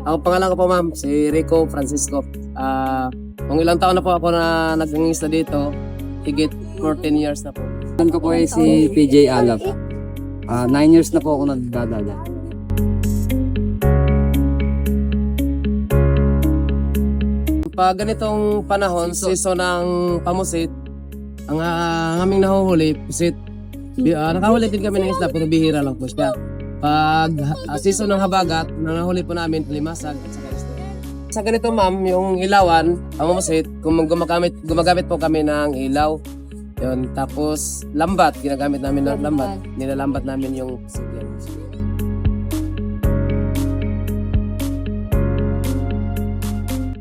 Ang pangalan ko po ma'am, si Rico Francisco. Kung ilang taon na po ako na nag-ingista dito, higit 14 years na po. Ang ko po ay si PJ Alap. 9 years na po ako nagdadala. Pag ganitong panahon, season ng pamusit, ang aming nahuhuli, pusit. Nakahuli din kami ng isda, pero bihira lang po siya. Pag season ng habagat, nahuli po namin limasag at saka isda. Sa ganito ma'am, yung ilawan, pamusit, kung gumagamit po kami ng ilaw. Yun, tapos lambat, ginagamit namin ng lambat. Nilalambat namin yung pusit yan.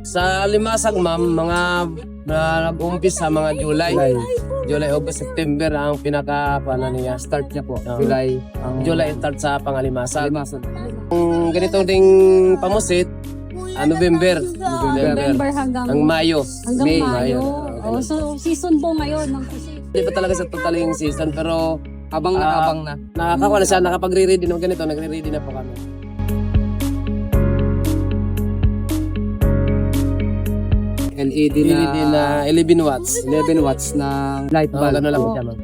Sa limasag ma'am, mga nag-umpis sa mga July, August, September ang pinaka Start niya po. Oo. July Start sa pangalimasag. Limasag. Kung ganito ding pamusit, November hanggang Mayo. hanggang May, Mayo. Mayo. Oh, so season po ngayon ng pusit. Hindi pa talaga sa totaling season, pero Abang na abang na. nakakakuha na siya, nakapagre-ready ng ganito, nagre-ready na po kami. LED LED na 11 watts. 11 watts na light bulb. Gano'n lang po siya ma'am.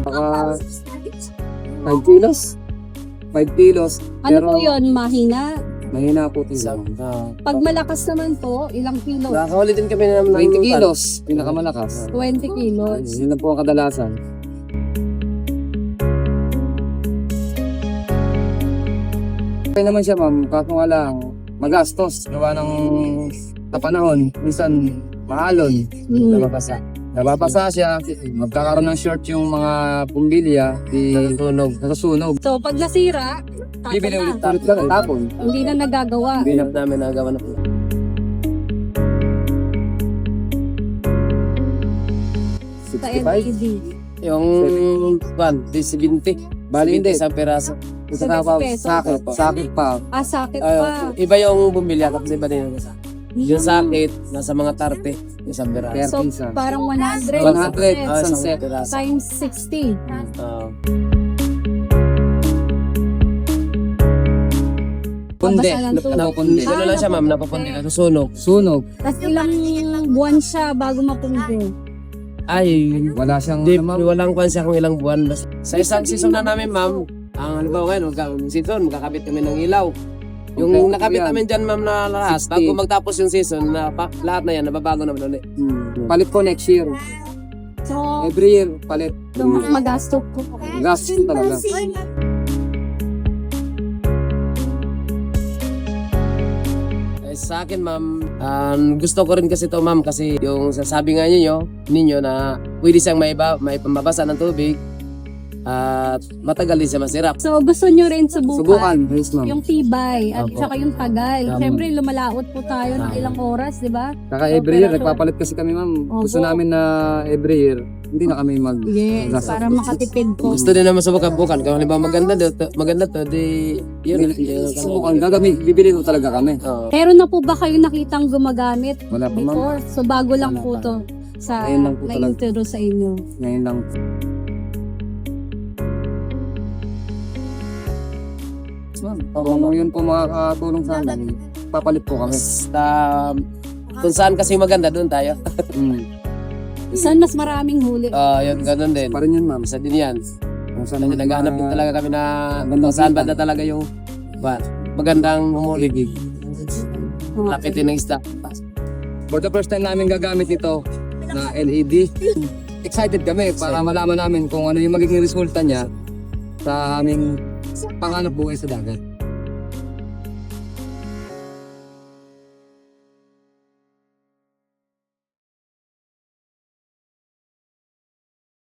Baka 5 kilos. 5 kilos. Ano Pero po yun? Mahina? mahina po ito. Pag malakas naman po, ilang kilo? Nakakahuli din kami ng 20 kilos. Pinakamalakas. 20 kilos. Yun na po ang kadalasan. Okay naman siya ma'am, kaso nga lang magastos. Gawa ng sa panahon, minsan mahalon. Nababasa. Nababasa siya, magkakaroon ng short yung mga pumbilya, nasusunog. So pag nasira, Bibili tapon ulit na. ulit lang, tapon. Hindi na nagagawa. Binap namin nagawa na po. Sa 65? LED. Yung van, di 70. Bali hindi. Isang peraso. Isa na pa, 70 pesos. sakit pa. Sakit pa. Iba yung bumbilya, tapos iba din yung isa. Yung sakit, nasa mga 30, isang peraso. So Isa. parang 100. 100. Isang Sunset. peraso. Times 60. Kundi, Mabasa ng tubig. napupundi. Ano lang siya ma'am, napapundi na, susunog. Sunog. Tapos ilang buwan siya bago mapundi. Ay, Wala siyang di, ano, ma'am. walang kwan siya kung ilang buwan. Sa isang season na namin ma'am, ang halimbawa ngayon, season, magkakabit kami ng ilaw. Yung Okay, nakabit yan. namin dyan ma'am na lahat, 60. bago magtapos yung season, lahat na yan, nababago naman ulit. Palit ko next year. So, Every year, palit. magasto po. Gastos talaga. Sa akin ma'am, gusto ko rin kasi to ma'am kasi yung sasabi nga ninyo na pwede siyang may pambabasa ng tubig at matagal din siya masirap. So, gusto nyo rin subukan. Subukan, yes ma'am. Yung tibay at Opo. saka yung tagal. Tama. Siyempre, lumalaot po tayo ng Tama. ilang oras, di ba? Saka every year, nagpapalit kasi kami ma'am. Gusto Opo. namin na every year, hindi na kami Yes, gastos. para makatipid po. Gusto din naman subukan. Kung halimbawa maganda to, di yun. Subukan, bibili ko talaga kami. Oo. Meron na po ba kayo nakitang gumagamit Wala pa ma'am. before? So, bago lang Wala po pa. to sa Ngayon lang po talaga. na-introduce sa inyo. Ngayon lang. Ma'am, kung yun po makakatulong sa amin, papalit po kami. Basta kung saan kasi maganda, doon tayo. Saan mas maraming huli? Yun, ganun din. Pa rin yun ma'am. Isa din yan. Kung saan Naghahanap din talaga kami na Magandang kung saan kita. banda talaga yung magandang humuligig. Okay. Lapitin ng isda. For the first time namin gagamit ito na LED, excited kami para malaman namin kung ano yung magiging resulta niya sa aming panganap buhay sa dagat.